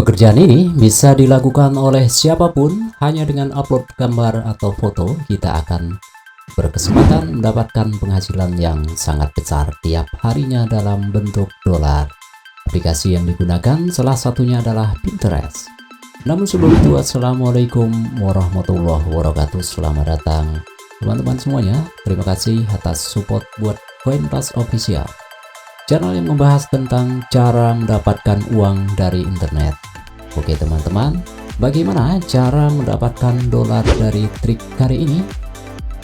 Pekerjaan ini bisa dilakukan oleh siapapun. Hanya dengan upload gambar atau foto, kita akan berkesempatan mendapatkan penghasilan yang sangat besar tiap harinya dalam bentuk dolar. Aplikasi yang digunakan salah satunya adalah Pinterest. Namun sebelum itu, assalamualaikum warahmatullahi wabarakatuh. Selamat datang teman-teman semuanya. Terima kasih atas support buat Kointas Official, channel yang membahas tentang cara mendapatkan uang dari internet. Oke teman-teman, bagaimana cara mendapatkan dolar dari trik kali ini?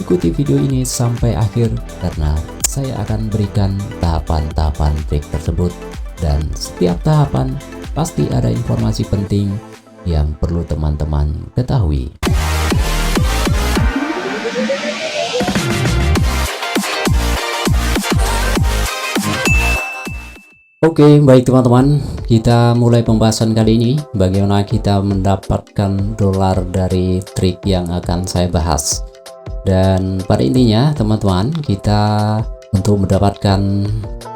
Ikuti video ini sampai akhir karena saya akan berikan tahapan-tahapan trik tersebut, dan setiap tahapan pasti ada informasi penting yang perlu teman-teman ketahui. Oke, baik teman-teman, kita mulai pembahasan kali ini. Bagaimana kita mendapatkan dolar dari trik yang akan saya bahas. Dan pada intinya teman-teman, kita untuk mendapatkan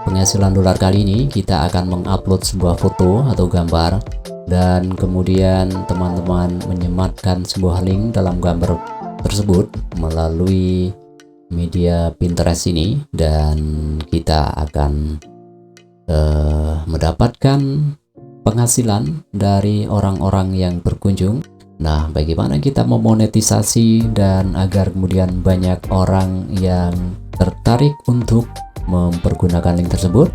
penghasilan dolar kali ini, kita akan mengupload sebuah foto atau gambar, dan kemudian teman-teman menyematkan sebuah link dalam gambar tersebut melalui media Pinterest ini, dan kita akan mendapatkan penghasilan dari orang-orang yang berkunjung. Nah, bagaimana kita memonetisasi dan agar kemudian banyak orang yang tertarik untuk mempergunakan link tersebut?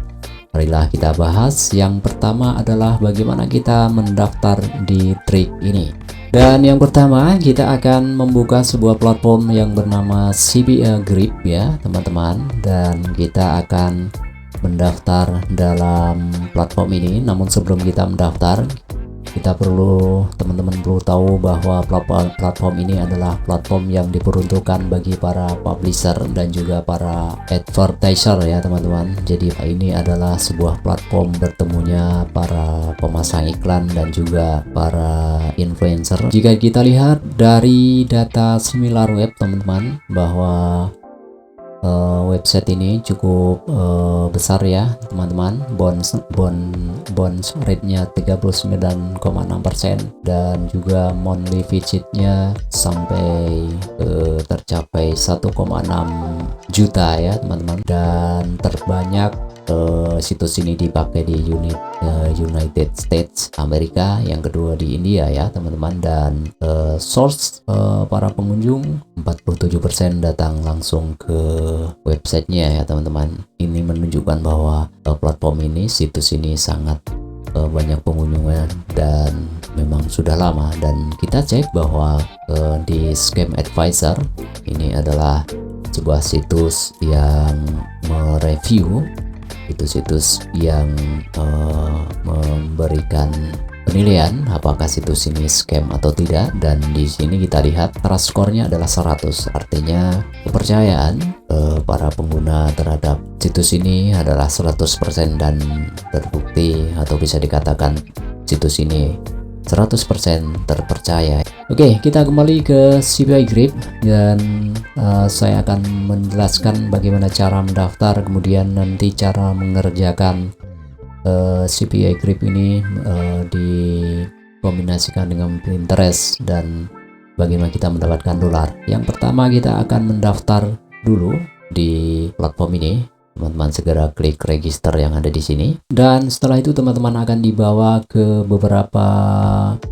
Marilah kita bahas. Yang pertama adalah bagaimana kita mendaftar di trik ini. Dan yang pertama, kita akan membuka sebuah platform yang bernama CBA Grip ya teman-teman, dan kita akan mendaftar dalam platform ini. Namun sebelum kita mendaftar, kita teman-teman perlu tahu bahwa platform ini adalah platform yang diperuntukkan bagi para publisher dan juga para advertiser ya teman-teman. Jadi ini adalah sebuah platform bertemunya para pemasang iklan dan juga para influencer. Jika kita lihat dari data SimilarWeb teman-teman, bahwa website ini cukup besar ya teman-teman. Bounce rate-nya 39,6% dan juga monthly visitnya sampai tercapai 1,6 juta ya teman-teman, dan terbanyak situs ini dipakai di United States Amerika, yang kedua di India ya teman-teman, dan source para pengunjung 47% datang langsung ke websitenya ya teman-teman. Ini menunjukkan bahwa platform ini, situs ini sangat banyak pengunjungnya dan memang sudah lama. Dan kita cek bahwa di Scam Advisor ini adalah sebuah situs yang mereview, situs-situs yang memberikan penilaian apakah situs ini scam atau tidak. Dan di sini kita lihat trust score-nya adalah 100, artinya kepercayaan para pengguna terhadap situs ini adalah 100%, dan terbukti atau bisa dikatakan situs ini 100% terpercaya. Oke, kita kembali ke CBA Grip, dan saya akan menjelaskan bagaimana cara mendaftar, kemudian nanti cara mengerjakan CBA Grip ini dikombinasikan dengan Pinterest, dan bagaimana kita mendapatkan dolar. Yang pertama, kita akan mendaftar dulu di platform ini. Teman-teman segera klik register yang ada di sini, dan setelah itu teman-teman akan dibawa ke beberapa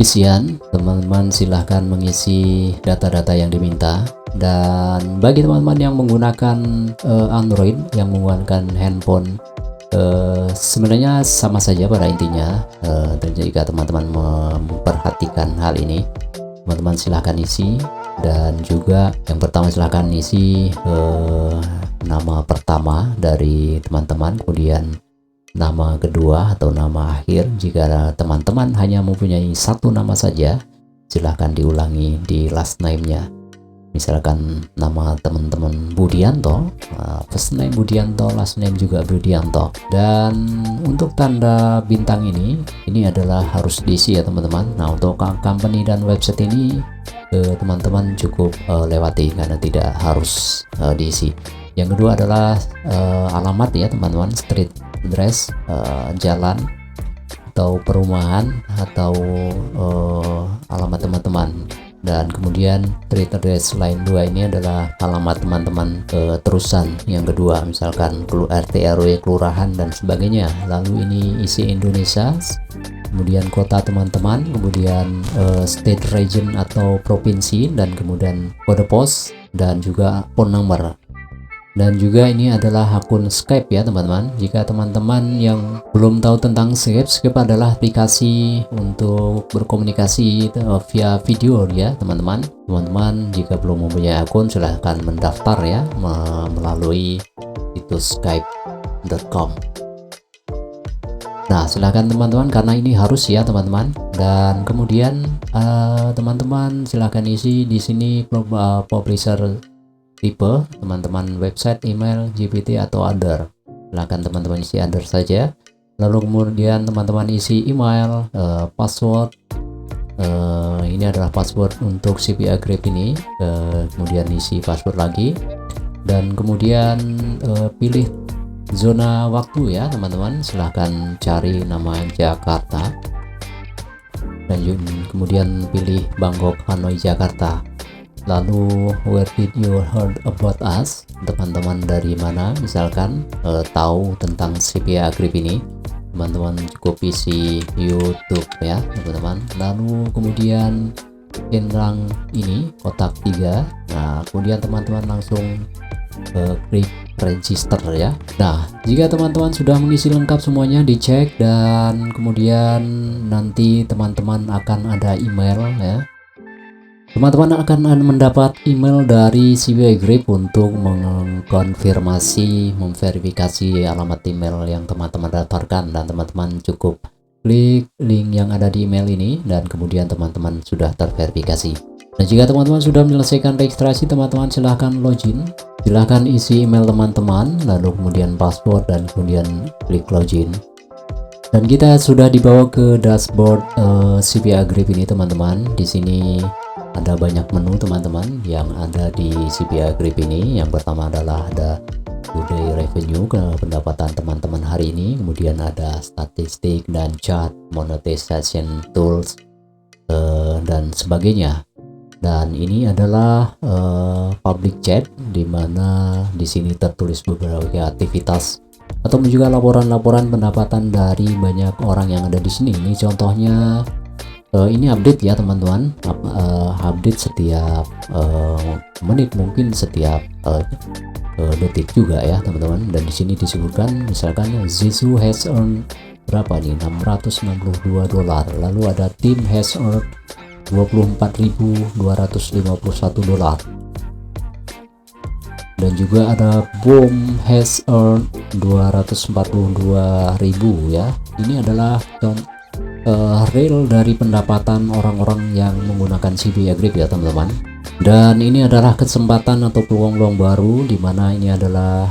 isian. Teman-teman silahkan mengisi data-data yang diminta. Dan bagi teman-teman yang menggunakan Android, yang menggunakan handphone, sebenarnya sama saja pada intinya. Jika teman-teman memperhatikan hal ini, teman-teman silahkan isi. Dan juga yang pertama silahkan isi nama pertama dari teman-teman, kemudian nama kedua atau nama akhir. Jika teman-teman hanya mempunyai satu nama saja, silahkan diulangi di last name-nya. Misalkan nama teman-teman Budianto, first name Budianto, last name juga Budianto. Dan untuk tanda bintang ini adalah harus diisi ya teman-teman. Nah, untuk company dan website ini teman-teman cukup lewati karena tidak harus diisi. Yang kedua adalah alamat ya teman-teman, street address, jalan atau perumahan atau alamat teman-teman. Dan kemudian street address line 2 ini adalah alamat teman-teman terusan yang kedua, misalkan RT RW kelurahan dan sebagainya. Lalu ini isi Indonesia, kemudian kota teman-teman, kemudian state region atau provinsi, dan kemudian kode pos dan juga phone number. Dan juga ini adalah akun Skype ya teman-teman. Jika teman-teman yang belum tahu tentang Skype, Skype adalah aplikasi untuk berkomunikasi via video ya teman-teman. Teman-teman jika belum mempunyai akun silahkan mendaftar ya melalui situs skype.com. Nah silahkan teman-teman, karena ini harus ya teman-teman. Dan kemudian teman-teman silahkan isi di sini publisher tipe, teman-teman website, email, GPT atau other. Silahkan teman-teman isi other saja. Lalu kemudian teman-teman isi email, password. Ini adalah password untuk CPA Grip ini. Kemudian isi password lagi. Dan kemudian pilih zona waktu ya teman-teman. Silahkan cari nama Jakarta. Dan kemudian pilih Bangkok, Hanoi, Jakarta. Lalu where did you heard about us? Teman-teman dari mana misalkan tahu tentang CPA Grip ini? Teman-teman cukup isi YouTube ya teman-teman. Lalu kemudian centang ini kotak 3. Nah kemudian teman-teman langsung klik register ya. Nah jika teman-teman sudah mengisi lengkap semuanya, dicek, dan kemudian nanti teman-teman akan ada email ya. Teman-teman akan mendapat email dari CPA Grip untuk mengkonfirmasi, memverifikasi alamat email yang teman-teman daftarkan, dan teman-teman cukup klik link yang ada di email ini dan kemudian teman-teman sudah terverifikasi. Nah jika teman-teman sudah menyelesaikan registrasi, teman-teman silahkan login, silahkan isi email teman-teman, lalu kemudian password dan kemudian klik login. Dan kita sudah dibawa ke dashboard CPA Grip ini teman-teman. Di sini ada banyak menu teman-teman yang ada di CPA Grip ini. Yang pertama adalah ada today revenue, pendapatan teman-teman hari ini, kemudian ada statistik dan chart, monetization tools, dan sebagainya. Dan ini adalah public chat, di mana di sini tertulis beberapa aktivitas atau juga laporan-laporan pendapatan dari banyak orang yang ada di sini. Ini contohnya. Ini update ya teman-teman, update setiap menit, mungkin setiap detik juga ya teman-teman. Dan di sini disebutkan misalkan Zizou has earned berapa nih, $662. Lalu ada tim has earned $24.251. Dan juga ada Boom has earned 242.000 ya. Ini adalah real dari pendapatan orang-orang yang menggunakan CPA Grip ya teman-teman. Dan ini adalah kesempatan atau peluang-peluang baru, di mana ini adalah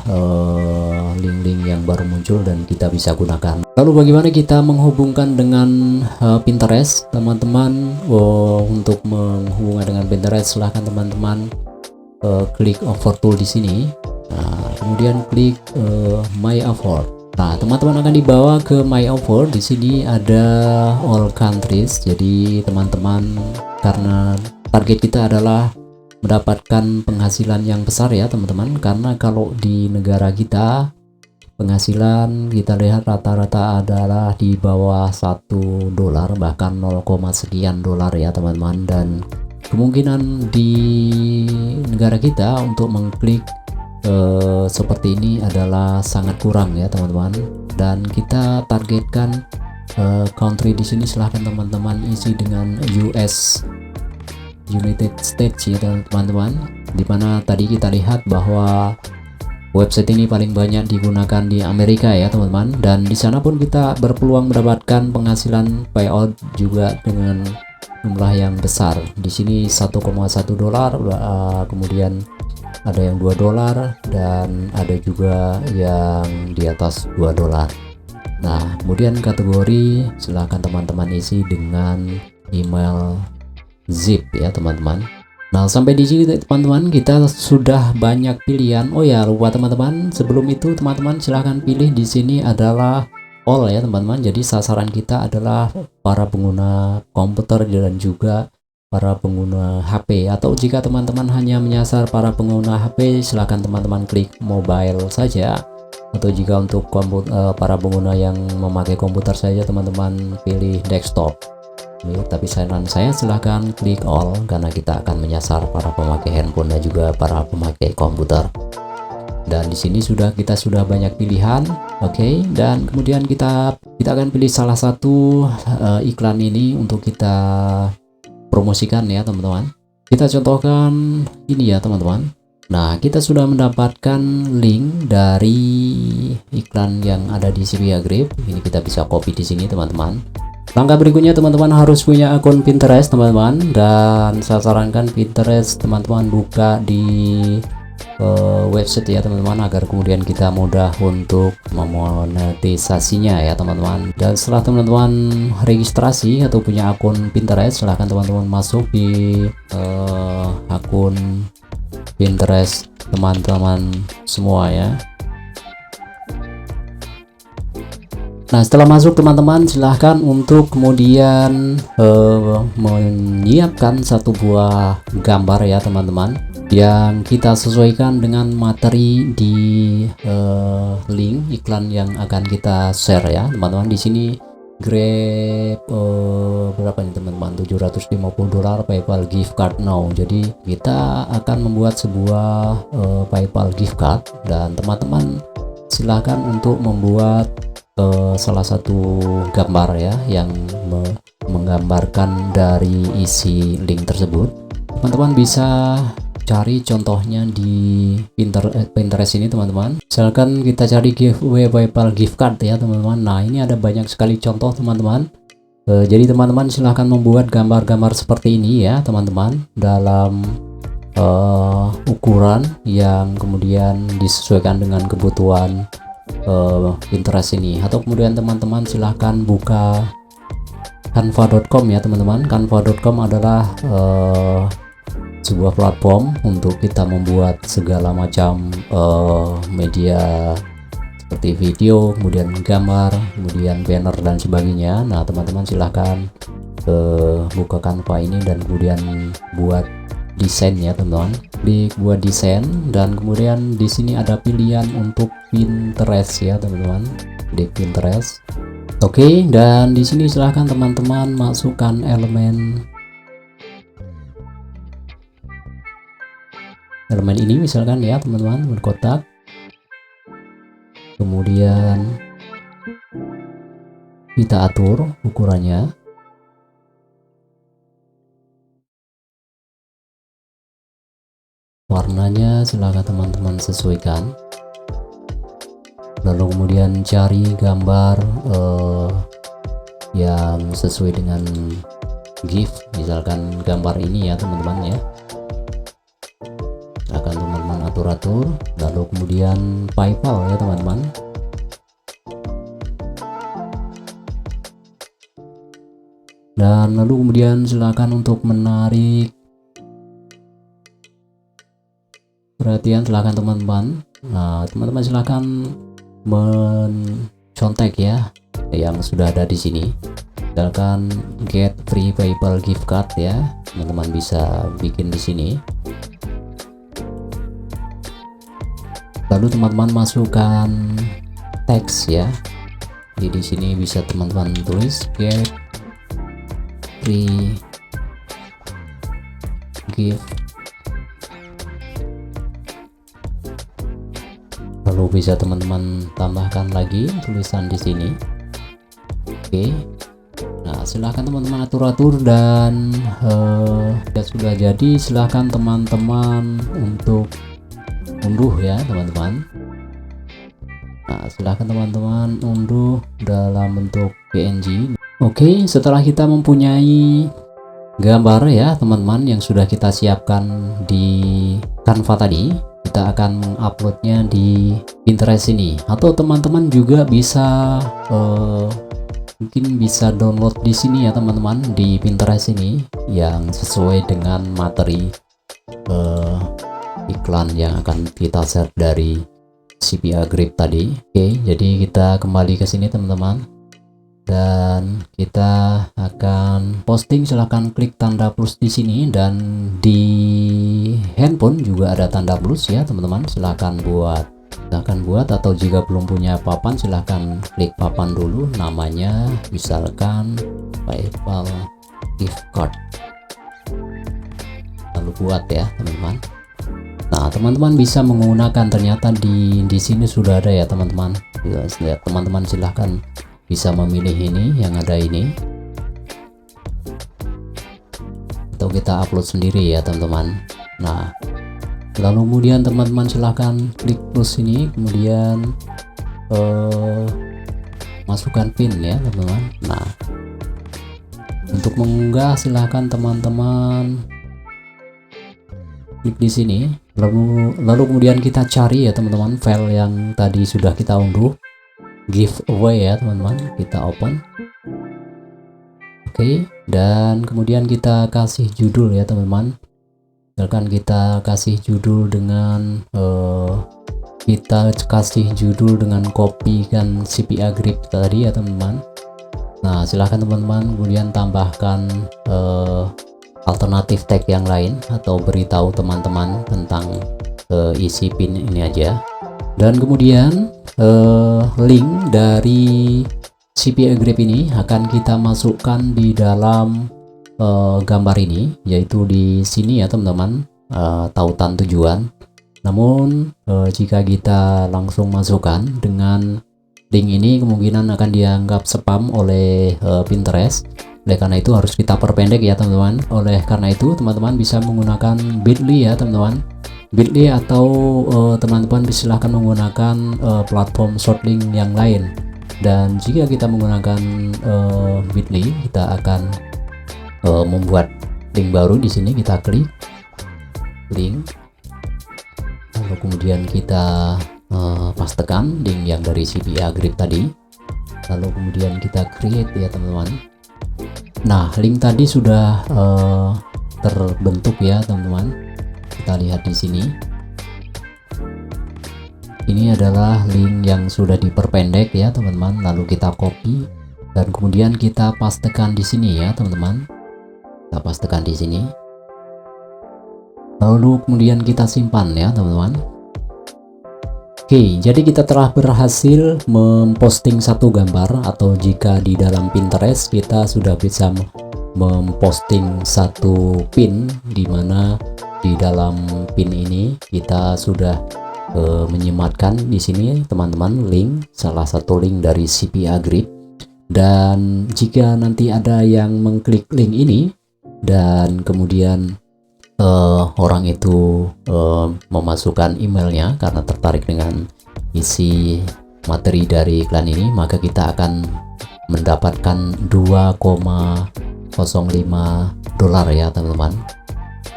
link-link yang baru muncul dan kita bisa gunakan. Lalu bagaimana kita menghubungkan dengan Pinterest teman-teman? Untuk menghubungkan dengan Pinterest silahkan teman-teman klik offer tool di sini. Nah, kemudian klik my offer. Nah, teman-teman akan dibawa ke My Offer. Di sini ada all countries. Jadi teman-teman, karena target kita adalah mendapatkan penghasilan yang besar ya teman-teman. Karena kalau di negara kita penghasilan kita lihat rata-rata adalah di bawah $1, bahkan 0, sekian dolar ya teman-teman. Dan kemungkinan di negara kita untuk mengklik seperti ini adalah sangat kurang ya teman-teman. Dan kita targetkan country di sini, silahkan teman-teman isi dengan US, United States ya teman-teman. Dimana tadi kita lihat bahwa website ini paling banyak digunakan di Amerika ya teman-teman. Dan di sana pun kita berpeluang mendapatkan penghasilan payout juga dengan jumlah yang besar. Di sini $1,1, kemudian ada yang $2 dan ada juga yang di atas $2. Nah kemudian kategori silahkan teman-teman isi dengan email zip ya teman-teman. Nah sampai di sini teman-teman kita sudah banyak pilihan. Oh ya lupa teman-teman, sebelum itu teman-teman silahkan pilih di sini adalah all ya teman-teman. Jadi sasaran kita adalah para pengguna komputer dan juga para pengguna HP, atau jika teman-teman hanya menyasar para pengguna HP, silahkan teman-teman klik mobile saja, atau jika untuk para pengguna yang memakai komputer saja teman-teman pilih desktop. Tapi saran saya silahkan klik all karena kita akan menyasar para pemakai handphone dan juga para pemakai komputer. Dan di sini kita sudah banyak pilihan, oke. Dan kemudian kita akan pilih salah satu iklan ini untuk kita promosikan ya teman-teman. Kita contohkan ini ya teman-teman. Nah, kita sudah mendapatkan link dari iklan yang ada di Via Grip. Ini kita bisa copy di sini teman-teman. Langkah berikutnya teman-teman harus punya akun Pinterest teman-teman, dan saya sarankan Pinterest teman-teman buka di website ya teman-teman, agar kemudian kita mudah untuk memonetisasinya ya teman-teman. Dan setelah teman-teman registrasi atau punya akun Pinterest, silahkan teman-teman masuk di akun Pinterest teman-teman semua ya. Nah, setelah masuk teman-teman silahkan untuk kemudian menyiapkan satu buah gambar ya teman-teman, yang kita sesuaikan dengan materi di link iklan yang akan kita share ya teman-teman. Di sini Grab berapa nih teman-teman, $750 PayPal gift card now. Jadi kita akan membuat sebuah PayPal gift card, dan teman-teman silahkan untuk membuat salah satu gambar ya yang menggambarkan dari isi link tersebut. Teman-teman bisa cari contohnya di Pinterest ini teman-teman. Misalkan kita cari giveaway PayPal gift card ya teman-teman. Nah, ini ada banyak sekali contoh teman-teman. Jadi teman-teman silahkan membuat gambar-gambar seperti ini ya teman-teman, dalam ukuran yang kemudian disesuaikan dengan kebutuhan Pinterest ini. Atau kemudian teman-teman silahkan buka canva.com ya teman-teman. Canva.com adalah sebuah platform untuk kita membuat segala macam media seperti video, kemudian gambar, kemudian banner dan sebagainya. Nah, teman-teman silahkan buka Canva ini dan kemudian buat desain ya teman-teman. Klik buat desain, dan kemudian di sini ada pilihan untuk Pinterest ya teman-teman. Klik Pinterest. Oke, dan di sini silahkan teman-teman masukkan elemen ini misalkan ya teman-teman, berkotak. Kemudian kita atur ukurannya. Warnanya silahkan teman-teman sesuaikan. Lalu kemudian cari gambar yang sesuai dengan GIF, misalkan gambar ini ya teman-teman ya. Silahkan teman-teman atur-atur. Lalu kemudian PayPal ya teman-teman. Dan lalu kemudian silakan untuk menarik perhatian, silahkan teman-teman. Nah, teman-teman silahkan mencontek ya yang sudah ada di sini. Misalkan get free PayPal gift card ya, teman-teman bisa bikin di sini. Lalu teman-teman masukkan teks ya. Jadi di sini bisa teman-teman tulis get free gift, lalu bisa teman-teman tambahkan lagi tulisan di sini. Oke, nah silahkan teman-teman atur-atur, dan sudah jadi silahkan teman-teman untuk unduh ya teman-teman. Nah, silahkan teman-teman unduh dalam bentuk PNG. Oke, setelah kita mempunyai gambar ya teman-teman yang sudah kita siapkan di Canva tadi, kita akan menguploadnya di Pinterest ini. Atau teman-teman juga bisa mungkin bisa download di sini ya teman-teman, di Pinterest ini yang sesuai dengan materi iklan yang akan kita share dari CPA Grip tadi. Oke, jadi kita kembali ke sini teman-teman, dan kita akan posting. Silahkan klik tanda plus di sini, dan di handphone juga ada tanda plus ya teman-teman. Silahkan buat atau jika belum punya papan silahkan klik papan dulu, namanya misalkan PayPal gift card, lalu buat ya teman-teman. Nah, teman-teman bisa menggunakan, ternyata di sini sudah ada ya teman-teman. Lihat teman-teman, silahkan bisa memilih ini yang ada ini, atau kita upload sendiri ya teman-teman. Nah, lalu kemudian teman-teman silahkan klik plus ini, kemudian masukkan pin ya teman-teman. Nah, untuk mengunggah silahkan teman-teman klik di sini, lalu kemudian kita cari ya teman-teman file yang tadi sudah kita unduh, giveaway ya teman-teman. Kita open. Oke, dan kemudian kita kasih judul ya teman-teman. Misalkan kita kasih judul dengan kopikan CPA Grip tadi ya teman-teman. Nah, silahkan teman-teman kemudian tambahkan alternatif tag yang lain, atau beritahu teman-teman tentang isi pin ini aja. Dan kemudian link dari CPA Grip ini akan kita masukkan di dalam gambar ini, yaitu di sini ya teman-teman, tautan tujuan. Namun jika kita langsung masukkan dengan link ini, kemungkinan akan dianggap spam oleh Pinterest. Oleh karena itu harus kita perpendek ya teman-teman. Oleh karena itu teman-teman bisa menggunakan Bitly ya teman-teman, Bitly, atau teman-teman silahkan menggunakan platform shortlink yang lain. Dan jika kita menggunakan Bitly, kita akan membuat link baru. Di sini kita klik link, lalu kemudian kita pastekan link yang dari CPA Grip tadi, lalu kemudian kita create ya teman-teman. Nah, link tadi sudah terbentuk ya teman-teman. Kita lihat di sini. Ini adalah link yang sudah diperpendek ya teman-teman. Lalu kita copy dan kemudian kita pastekan di sini ya teman-teman. Kita pastekan di sini. Lalu kemudian kita simpan ya teman-teman. Oke, jadi kita telah berhasil memposting satu gambar, atau jika di dalam Pinterest kita sudah bisa memposting satu pin, di mana di dalam pin ini kita sudah menyematkan di sini teman-teman link, salah satu link dari CPA Grip. Dan jika nanti ada yang mengklik link ini dan kemudian orang itu memasukkan emailnya karena tertarik dengan isi materi dari iklan ini, maka kita akan mendapatkan 2,05 dolar ya teman-teman.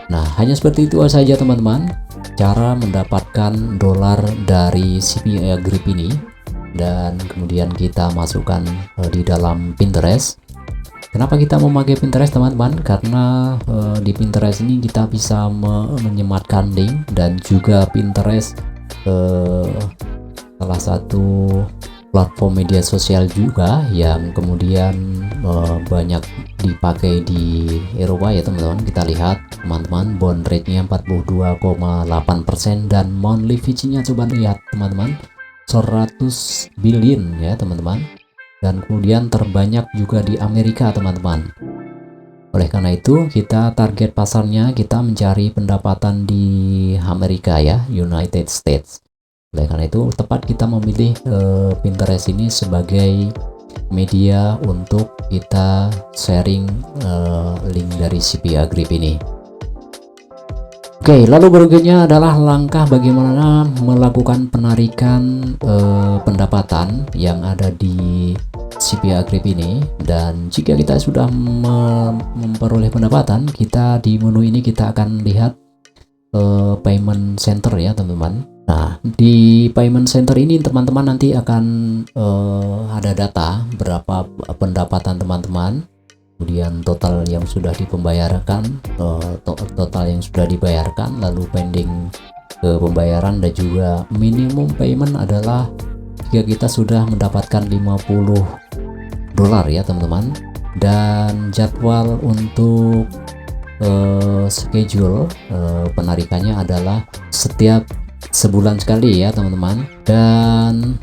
Nah, hanya seperti itu saja teman-teman cara mendapatkan dolar dari CPA Grip ini. Dan kemudian kita masukkan di dalam Pinterest. Kenapa kita memakai Pinterest teman-teman? Karena di Pinterest ini kita bisa menyematkan link, dan juga Pinterest salah satu platform media sosial juga yang kemudian banyak dipakai di Eropa ya teman-teman. Kita lihat teman-teman, bond rate-nya 42,8% dan monthly fee-nya coba lihat teman-teman, 100 billion ya teman-teman. Dan kemudian terbanyak juga di Amerika teman-teman. Oleh karena itu kita target pasarnya, kita mencari pendapatan di Amerika ya, United States. Oleh karena itu tepat kita memilih Pinterest ini sebagai media untuk kita sharing link dari CPA Grip ini. Oke, lalu berikutnya adalah langkah bagaimana melakukan penarikan pendapatan yang ada di CPA Grip ini. Dan jika kita sudah memperoleh pendapatan, kita di menu ini kita akan lihat payment center ya teman-teman. Nah, di payment center ini teman-teman nanti akan ada data berapa pendapatan teman-teman, kemudian total yang sudah dibayarkan, lalu pending ke pembayaran, dan juga minimum payment adalah jika kita sudah mendapatkan 50 dolar ya teman-teman. Dan jadwal untuk schedule penarikannya adalah setiap sebulan sekali ya teman-teman. Dan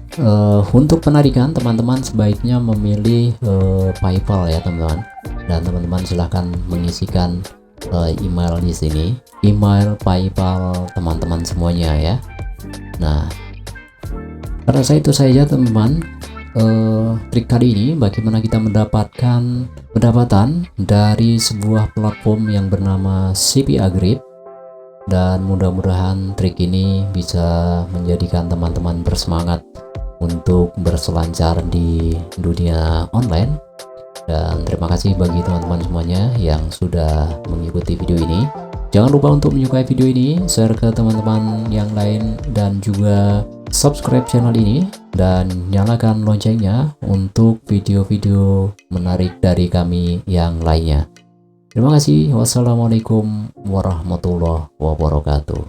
untuk penarikan teman-teman sebaiknya memilih PayPal ya teman-teman, dan teman-teman silahkan mengisikan email di sini, email PayPal teman-teman semuanya ya. Nah, rasa itu saja teman-teman trik kali ini, bagaimana kita mendapatkan pendapatan dari sebuah platform yang bernama CP Agrip. Dan mudah-mudahan trik ini bisa menjadikan teman-teman bersemangat untuk berselancar di dunia online. Dan terima kasih bagi teman-teman semuanya yang sudah mengikuti video ini. Jangan lupa untuk menyukai video ini, share ke teman-teman yang lain, dan juga subscribe channel ini dan nyalakan loncengnya untuk video-video menarik dari kami yang lainnya. Terima kasih. Wassalamualaikum warahmatullahi wabarakatuh.